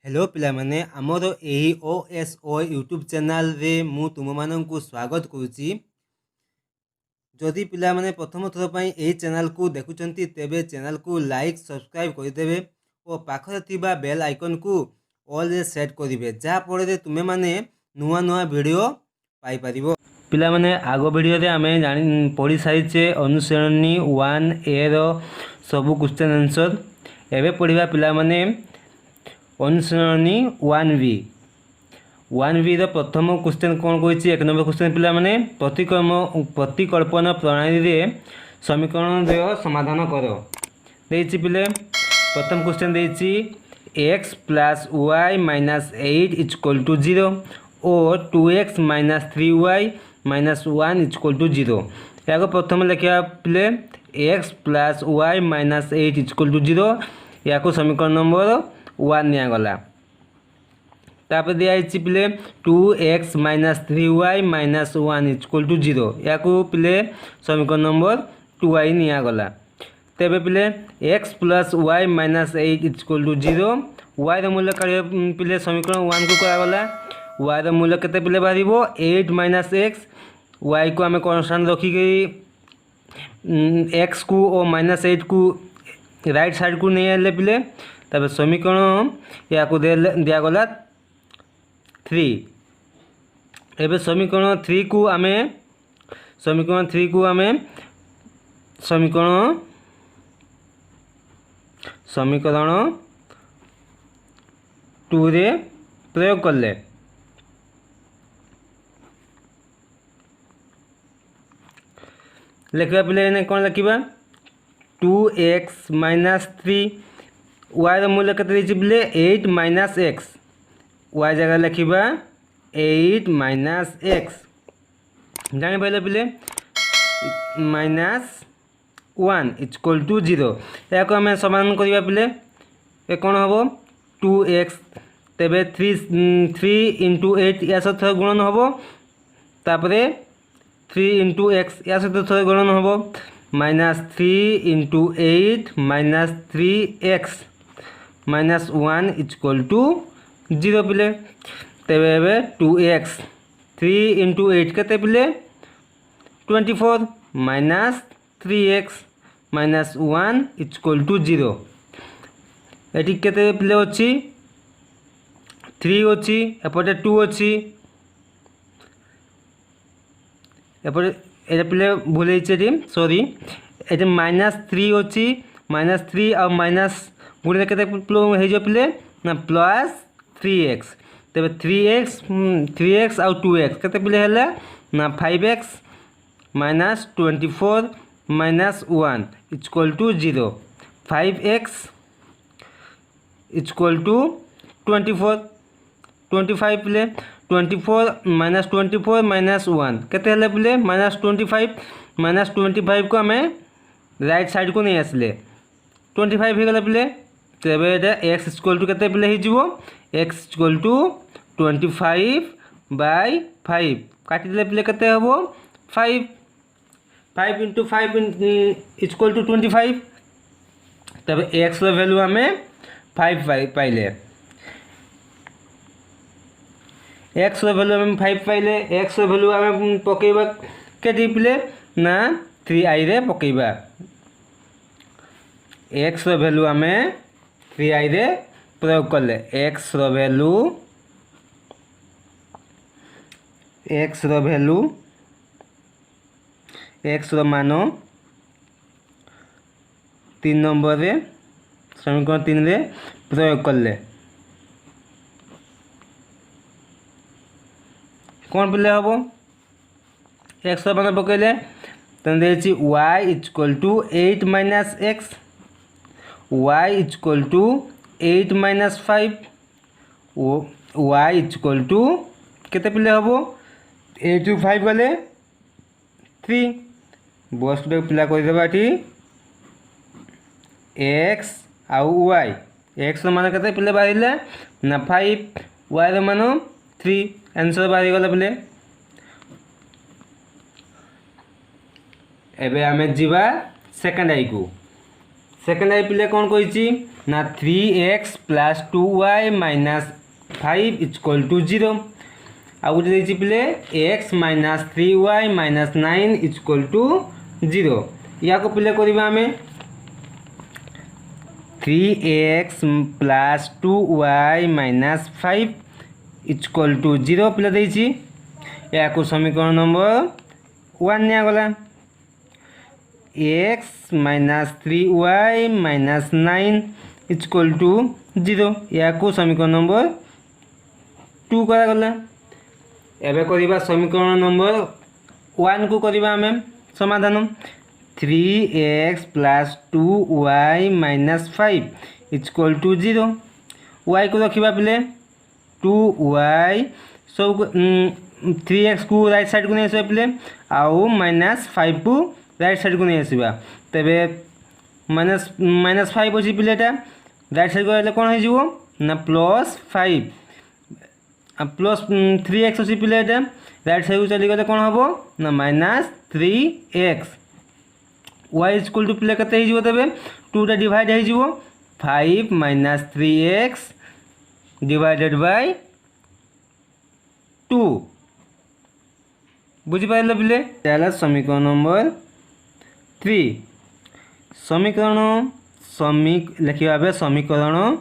Hello पिला माने आमर यही OSO यूट्यूब चैनल रे मु तुम माननकु स्वागत करुच्ची। जदि पिला माने प्रथम थर पई एही चैनल को देखुचंती तेबे चैनल को लाइक सब्सक्राइब करदेवे और पाखरे थिबा बेल आइकन को ऑल रे सेट करिवे जा पड़े तुमे माने नुआ नुआ वीडियो पाई परिबो। पिला माने आगो वीडियो रे आमे जानि पढ़ी सारिचे अनुसरणी 1A रो सबु क्वेश्चन आंसर। एबे पढ़िबा पिला माने अनुसरणी 1B रो प्रथम क्वेश्चन कौन कही एक नंबर क्वेश्चन पिला माने प्रतिकल्पन प्रणाली रे समीकरण रो समाधान करो देछि पिले। प्रथम क्वेश्चन देछि x + y - 8 = 0 और 2x - 3y - 1 = 0। याको प्रथम लिखा पिले x + y - 8 = 0 याको समीकरण नंबर 1 निया गला। तापर दिया आइछि पिले 2x - 3y - 1 = 0 याको पिले समीकरण नंबर 2i निया गला। तेबे पिले x + y - 8 = 0 y रो मूल्य काढे पिले समीकरण 1 को करा गला। y रो मूल्य केते पिले बारिबो 8 - x y को हमें कांस्टेंट रखी गई x को और -8 को राइट साइड को नहीं आले पिले तब समीकरण या को दिया गला 3। एबे समीकरण 3 को हमें समीकरण 2 रे प्रयोग करले लिखा पिले ने कौन लिखा 2x - 3 y रो मूल्य केते दिछि पिले 8 - x y जगह लिखा 8 - x जानि पहिले पिले -1 = 0 याको हमें समाधान करिबा पिले ए कोन हबो 2x तेबे 3 × 8 या सहित गुणन हबो तापरे 3 × x या सहित गुणन हबो -3 × 8 - 3x - 1 = 0 पिले। तेबे 2x 3 × 8 केते पिले 24 - 3x - 1 = 0 एटी केते पिले अछि 3 अछि एपटे 2 अछि एपटे ए पिले भूले छै सॉरी एटे -3 अछि -3 और माइनस गुणे केते हे जो पिले ना +3x तबे 3x और 2x केते पिले हला ना 5x - 24 - 1 = 0 5x = 24 25 पिले 24 - 24 - 1 केते हला पिले -25 -25 को हमें राइट साइड को नहीं आसले 25 हो गला पिले तेबे x = केते पिले हि जिवो x = 25/5 काटि दिले पिले केते हबो 5 5 × 5 = 25 तबे x रो वैल्यू हमें 5 पाइले x रो वैल्यू हमें 5 पाइले x रो वैल्यू हमें पकेबा केति पिले ना 3i रे पकेबा x रो वैल्यू हमें 3i रे प्रयोग करले x रो मान 3 नंबर रे समीकरण 3 रे प्रयोग करले कौन पिले हबो x रो मान पकेले तन देछि y = 8 - x y = 8 - 5 y = केते पिले हबो 8 × 5 गले 3 बस को पिला कहि देबा ठी x आउ y x रो मान केते पिले बारिले ना 5 y रो मान 3 आंसर बारी गला पिले। एबे हमें जीवा सेकंड आई को सेकंड आई पिले कौन कहिछि ना 3x plus 2y minus 5 equal to 0 आउ गोटे देखिए पिले x minus 3y minus 9 equal to 0 या को पिले करबा हमें 3x plus 2y minus 5 equal to 0 पिले देखिए या को समीकरण नंबर 1 निया गला x minus 3y minus 9 equal to 0 या को समीकरण नंबर 2 करा गला एबे करिबा समीकरण नंबर 1 को करिबा हमें समाधान 3x plus 2y minus 5 equal to 0 y को रखिबा पिले 2y सब 3x को राइट साइड को नहीं आसबा पिले आउ माइनस 5 को राइट साइड को नहीं आसबा तबे माइनस 5 अछि पिलेटा राइट साइड को आले कोन हो जिवो ना प्लस 5 प्लस 3x अच्छी पिले राइट साइड को चली गले कौन हम ना minus 3x y equal to पिले कते हो तबे 2 डिवाइड हो 5 माइनस 3x डिवाइडेड बाय 2 बुझी पाइल पिले ताला समीकरण नंबर 3 समीकरण लिखा समीकरण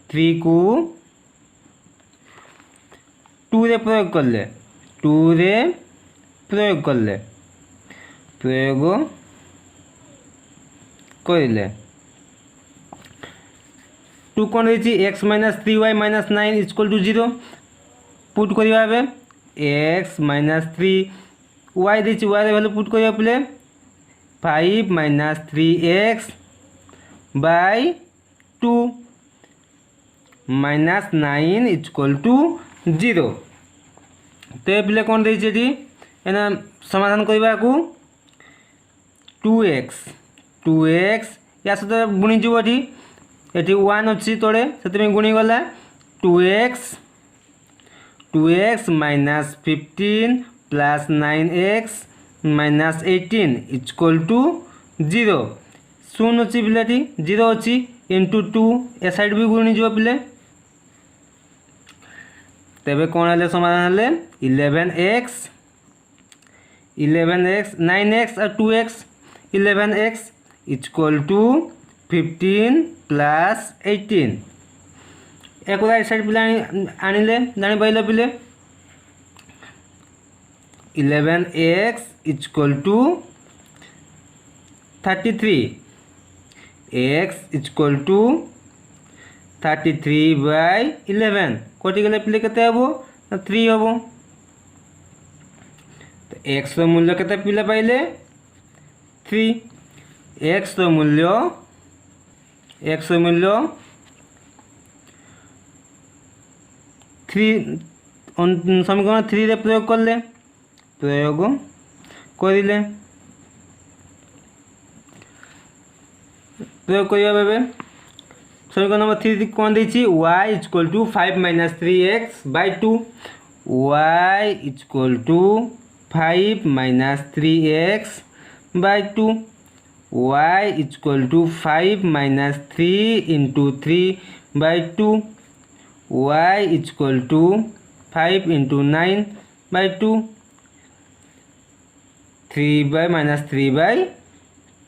3 को 2 रे प्रयोग करले 2 रे प्रयोग करले प्रयोग करले 2 कौन रही x minus 3y minus 9 equal to 0 put करिबा x माइनस 3y देछि y रे वैल्यू पुट करिबा पले 5 minus 3x by 2 minus 9 equal to 0 तो पिले कौन देछि एना समाधान करबा को 2x या सहित गुणी जीव एटी 1 अच्छी तोड़े से गुणी गला 2x minus 15 plus 9x minus 18 equal to 0 शून्य अच्छी पिलाटी 0 अच्छी इंटू 2 ए साइड भी गुणी जीव पिले तेबे कौन है समाधान है 11x 9x और 2x 11x equal to 15 plus 18 एक राइट साइड पिला आनिले जानी पाइल पिले 11x equal to 33 x equal to 33 by 11 कटि गले पिले केते हबो 3 हबो तो x रो मूल्य केते पिले पाइले 3 x रो मूल्य समीकरण 3 रे प्रयोग करले प्रयोग करिया बेबे समीकरण नंबर 3 कौन देछि y equal to 5 minus 3x by 2 y equal to 5 minus 3x by 2 y equal to 5 minus 3 into 3 by 2 y equal to 5 into 9 by 2 3 by minus 3 by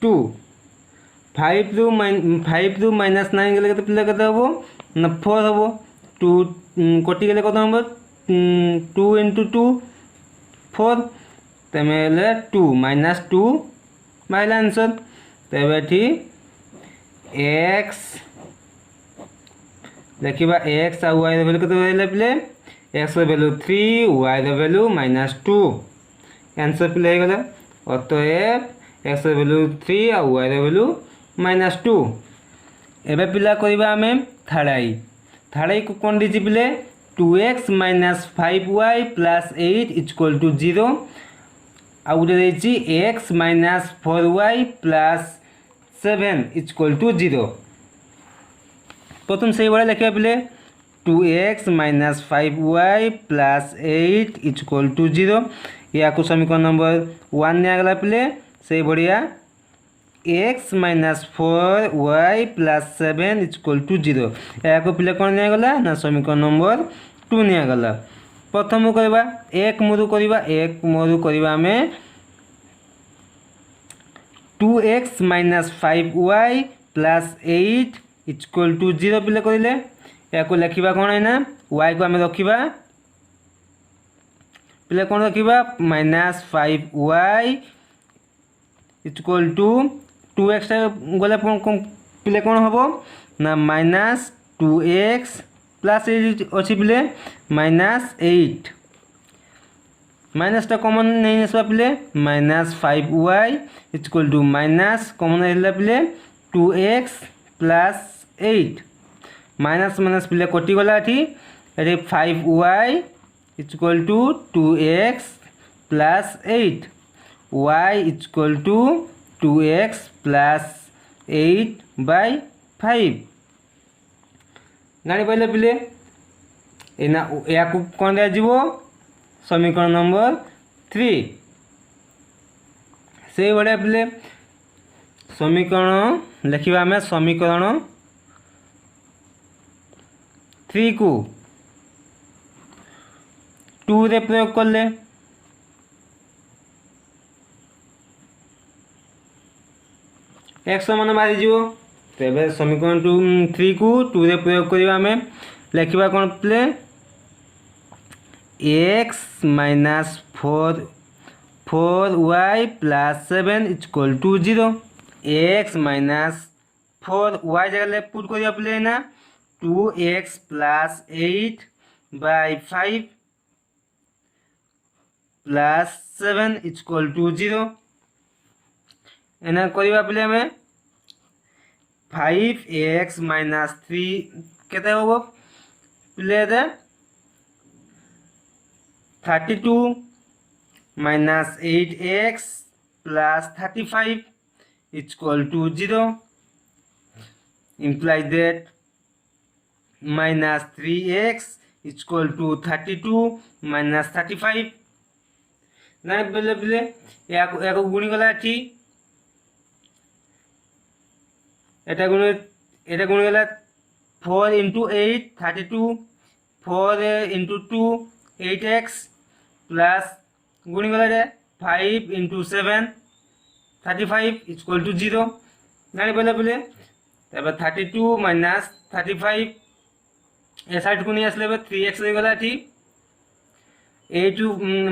2 5 two minus 9 गले केते पिले केते हबो ना 4 हबो 2 कटि गले कत हबो 2 इंटू 2 4 तमेले 2 माइनस 2 बाय आंसर तबे ठी x देखिबा x आ y रे वैल्यू केते होइले पिले x रे वैल्यू 3 y रे वैल्यू माइनस 2 आंसर पिले हे गला अतएव x रे वैल्यू 3 आ y रे वैल्यू माइनस 2 एबे पिला करिबा हमें थाड़ाई को कोन दिछि पिले 2x minus 5y plus 8 equal to 0 आ उडे देछि x minus 4y plus 7 equal to 0 प्रथम सही बड़ा लिखा पिले 2x minus 5y plus 8 equal to 0 या को समीकरण नंबर 1 ने आगला पिले से बढ़िया x minus 4y plus 7 equal to 0 या पिले कौन निगला ना समीकरण नंबर 2 निगला। प्रथम करवा एक मरु करवा एक मरु करवा आम 2x minus 5y plus 8 equal to 0 पिले कहले या लिखा कौन है ना y को आम रखा पिले कौन रखा minus 5y equal to 2x गले पिले कौन हम ना माइनस 2x प्लस 8 अच्छी पिले माइनस 8 माइनसटा कमन नहीं आसवा पिले minus 5y equal to minus common है पिले 2x प्लस 8 माइनस माइनस पिले कटिगला ये 5y equal to 2x plus 8 y equal to 2x plus 8/5 जानी पारे पिले या कौन दिज्व समीकरण नंबर 3 से भाया पिले समीकरण लिखा आम समीकरण 3 को 2 रे प्रयोग कले एक्स मान बाहरी तेज समीकरण 3 को 2 रे प्रयोग करवा आम लिखा कौन प्ले x minus 4y plus 7 equal to 0 x minus 4y जगह पुट कर प्ले ना 2x plus 8/5 plus 7 equal to 0 एना करवा पे आम 5x माइनस 3 केते होबो प्ले 32 minus 8x plus 35 equal to 0 implies that minus 3x equal to 32 minus 35 ना बोले बोले या गुणी गला ठीक এটা গুণ গেলে 4 × 8 32 4 × 2 8x प्लस गुणी गले 5 × 7 35 इक्वल टू 0 जानी पारे बोले तब 32 माइनस 35 ए साइड को नहीं आसले 3x रही गला ठीक 8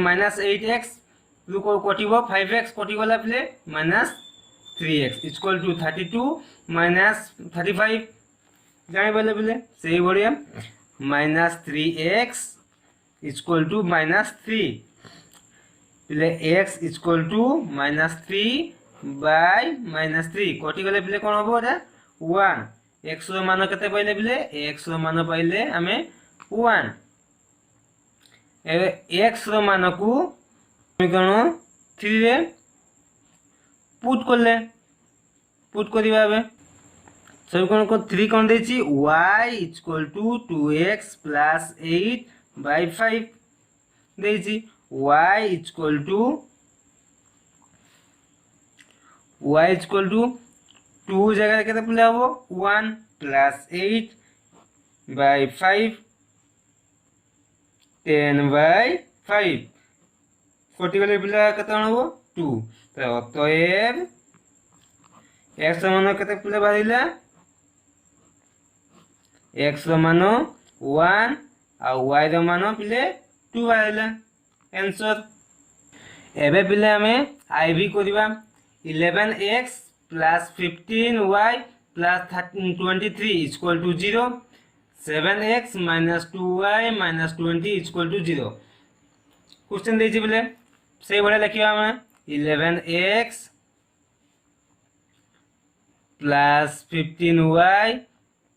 माइनस 8x कटिब 5x कटिगला पे minus 3x equal to 32 minus 35 जानी पारे बोले से भाया minus 3x equal to minus 3 पे x इक्वल टू माइनस 3/-3 कटिगले पे कौन हम ये 1 x मान के पाइले पे x मान पाइले आम 1 x मान को समीकरण 3 रे पुट कले पुट करवा समीकरण को 3 कौन दे y equal to 2x plus 8/5 दे y इक्वल टू 2 जगह के पे हम 1 प्लस 8/5 10/5 कटिगले पे के हम 2 अतएव एक्स मान के बाहर एक्स मान 1 आ y मान पे 2 बाहर आंसर एबे पे आम आई भी करवा 11x plus 15y plus 23 equal to 0 7x minus 2y minus 20 equal to 0 question दे बोले से भाया लिखा आम 11x plus 15y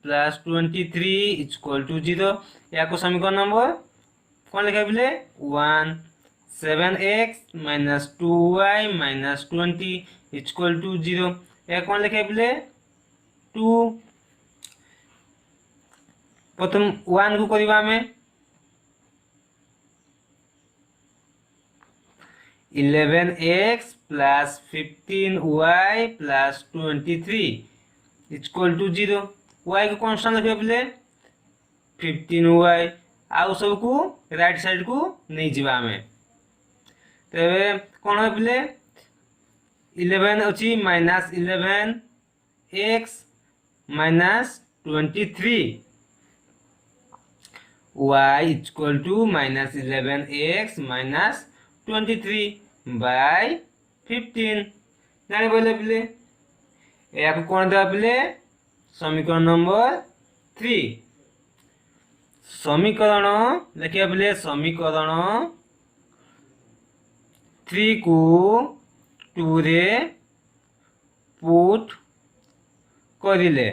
plus 23 equal to 0 या समीकरण नंबर कौन लिखा बोले 1 7x minus 2y minus 20 equal to 0 या कौन लिखा बोले 2 प्रथम 1 को करवा आम 11x plus 15y plus 23 equal to 0। y को कांस्टेंट रखिबा पिले 15y आउ सब को राइट साइड को नहीं जिबा हमें। तबे कोन हो पिले 11 अछि minus 11x minus 23 y equal to minus 11x minus 23 by 15 जाने बोले पिले या को कोन दे पिले समीकरण नंबर 3। समीकरण लिखिया पिले समीकरण 3 को 2 रे पुट करिले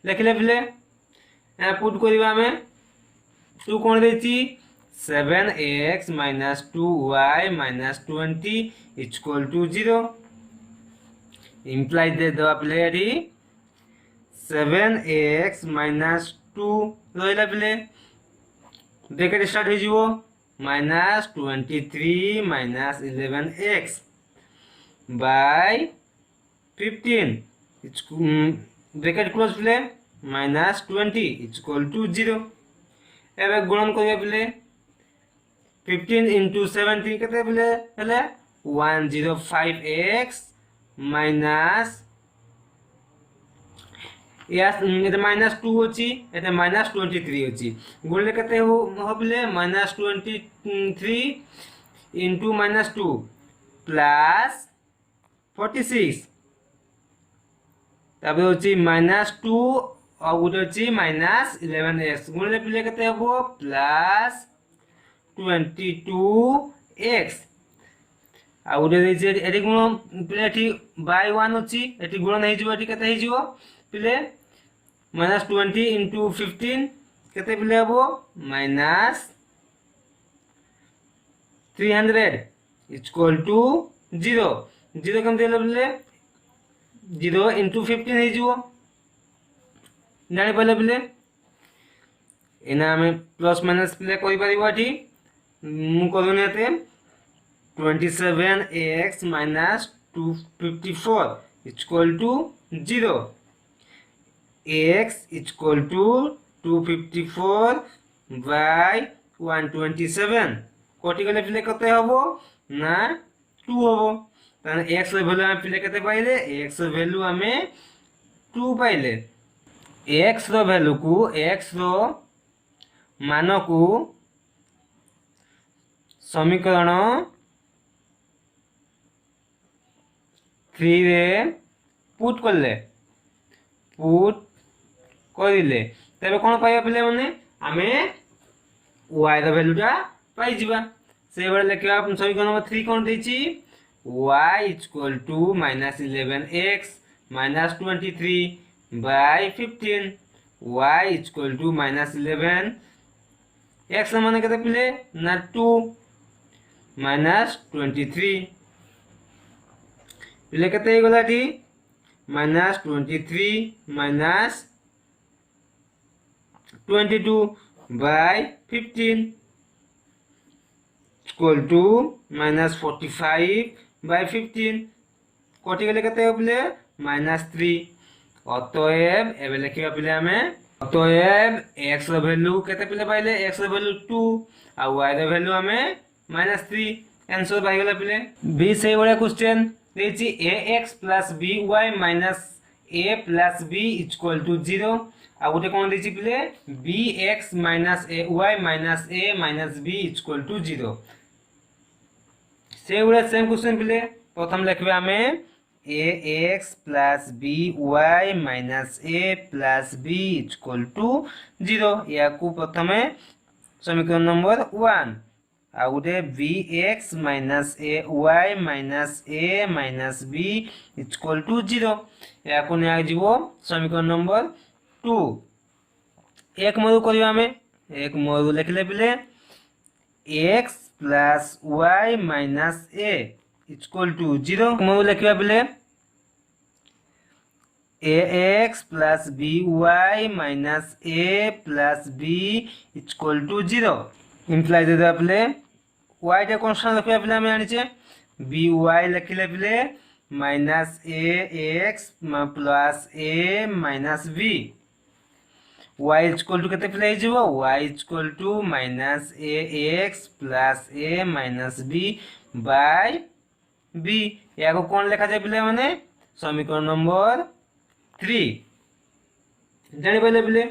लिखले पिले या पुट करिबा हमें 2 कोन देछि 7x minus 2y minus 20 equal to 0 imply दे दो पिले 7x माइनस 2 रहिला पिले ब्रैकेट स्टार्ट हो जिवो minus 23 minus 11x by 15 bracket close पिले माइनस 20 इक्वल टू 0। एबे गुणन करिया पिले 15 into 17 केते पिले हेले 105x माइनस यस एते माइनस 2 अछि एते माइनस 23 अछि गुणले केते हो पिले माइनस 23 into माइनस 2 प्लस 46 तबे अछि माइनस 2 और गुटे अछि माइनस 11x गुणले पिले केते हो प्लस 22x आ गुटे देछि एटी गुण पिले एटी बाय 1 अछि एटी गुण नै जिवो एटी केते हिजिवो पिले माइनस 20 into 15 केते पिले हो माइनस 300 इक्वल टू 0 0 कम देले पिले 0 into 15 हिजिवो जानि पले पिले एना हमें प्लस माइनस पिले कोइ परिबो एटी मु करूने एते 27x minus 254 equal to 0 x equal टू 254 बाय 127 कोटी गले पिले कते हबो ना 2 हबो ताने x रो वैल्यू हम पिले कते पाइले x रो वैल्यू हमें 2 पाइले x रो वैल्यू को x रो मान को समीकरण 3 रे पुट करले पुट करिले तबे कोन पाइबा पिले माने हमें y रो वैल्यूटा पाइ जिबा से बडे लेखिबा समीकरण नंबर 3 कोन देछि y equal to minus 11x minus 23 by 15 y equal to minus 11 x माने केते पिले ना 2 माइनस 23 पिले केते गला t minus 23 minus 22 by 15 equal to minus 45 by 15 कोटी गले केते होबले माइनस 3 अतएव एबे लिखिबा पिले हमें अतएव x रो वैल्यू केते पिले पाइले x रो वैल्यू 2 आ y रो वैल्यू हमें माइनस 3 आंसर पाइ गेला पिले बी से बडा क्वेश्चन देछि ax + by minus a + b equal to 0 आ गोटे कोन देछि पिले bx minus ay minus a minus b equal to 0 से बडा सेम क्वेश्चन पिले प्रथम लिखबे हमें ax + by minus a + b equal to 0 या को प्रथमे समीकरण नंबर 1 आ गोटे bx minus ay minus a minus b equal to 0 या को नै आजिवो समीकरण नंबर 2 एक मरु करियो हमें एक मरु लिखले पिले x + y minus a equal to 0 मरु लिखबा पिले ax + by minus a + b equal to 0 imply दे पिले वाई टा कन्स्टान्ट रखिया पिले आम जानिचे बी वाई लिखिले पिले minus a x plus a minus b y equal to केते पिले हिजिबो y equal to minus a x plus a minus b by b या को कोन लिखा जाय पिले माने समीकरण नंबर 3 जानि पाइले पिले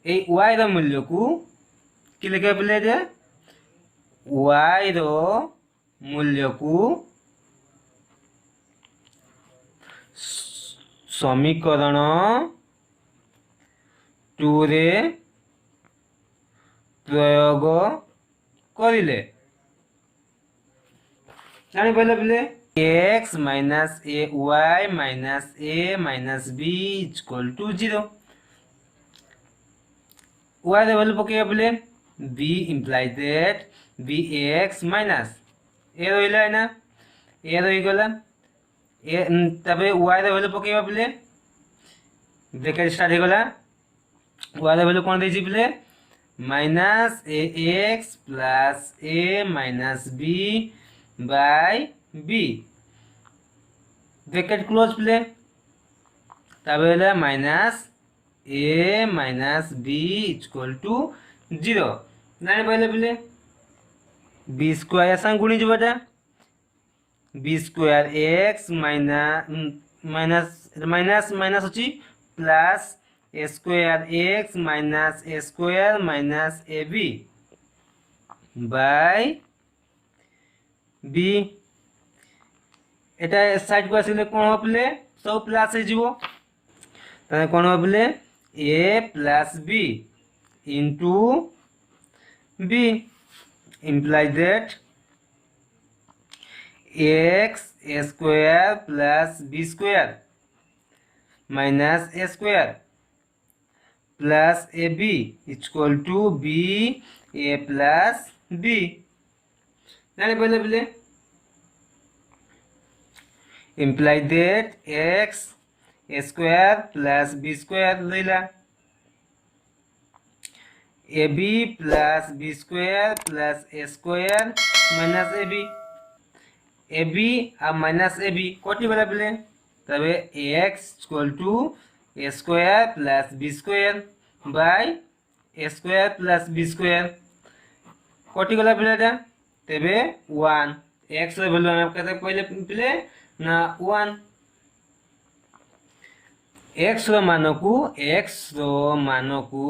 ए वाई रो मूल्य को कि लिखा पिले जे वाई रो मूल्य को समीकरण 2 रे प्रयोग करिले जानि पाइले पिले x minus a y minus a minus b equal to 0 y रे वैल्यू पकेगा पिले b implies that b x minus a रहिला ना ए रहि गला ए तबे वाई रे वैल्यू पकेगा पिले ब्रैकेट स्टार्ट हो गला वाई रे वैल्यू कोन देछि पिले minus a x plus a minus b by b bracket close पिले तबे होला minus a minus b equal to 0 जानि पाइले पिले बी स्क्वायर संग गुणी जबटा b square x minus minus अछि plus a square x minus a square minus a b by b एटा साइड को आसिले कोन हो पिले सब प्लस हे जिवो तने कोन हो पिले a plus b into b implies that x square plus b square minus a square plus ab equal to b a plus b जाने पहले पहले implies that x square plus b square लेला ab plus b square plus a square minus ab और minus ab कोटी वाला पिले तबे x equal to a square plus b square by a square plus b square कोटी वाला पिले ता तबे 1 x रो वैल्यू हम कहते पहले पिले ना 1 x रो मानो को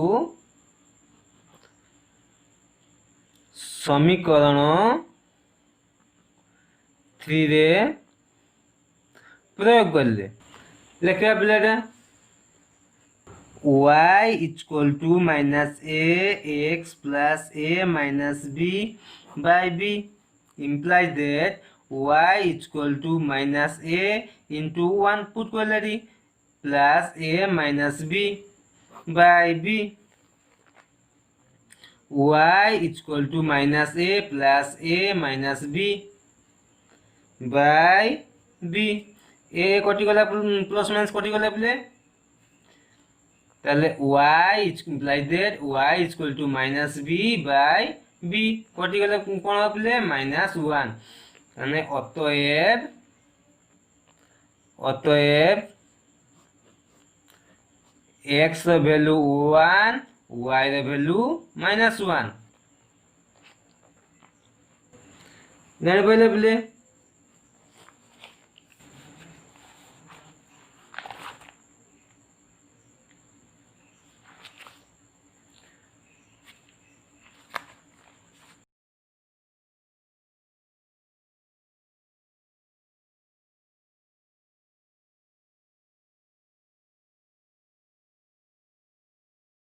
समीकरण 3 रे प्रयोग करले लिखा पिलाटा y equal to minus a x plus a minus b by b implies that y equal to minus a into 1 put करले plus a minus b by b y equal to minus a plus a minus b by b a कटी गला plus minus कटी गला पिले ताले y implies that y equal to minus b by b कटी गला कोन पिले माइनस 1 माने अतएव x रो वैल्यू 1 y रो वैल्यू -1 जाने पहले पिले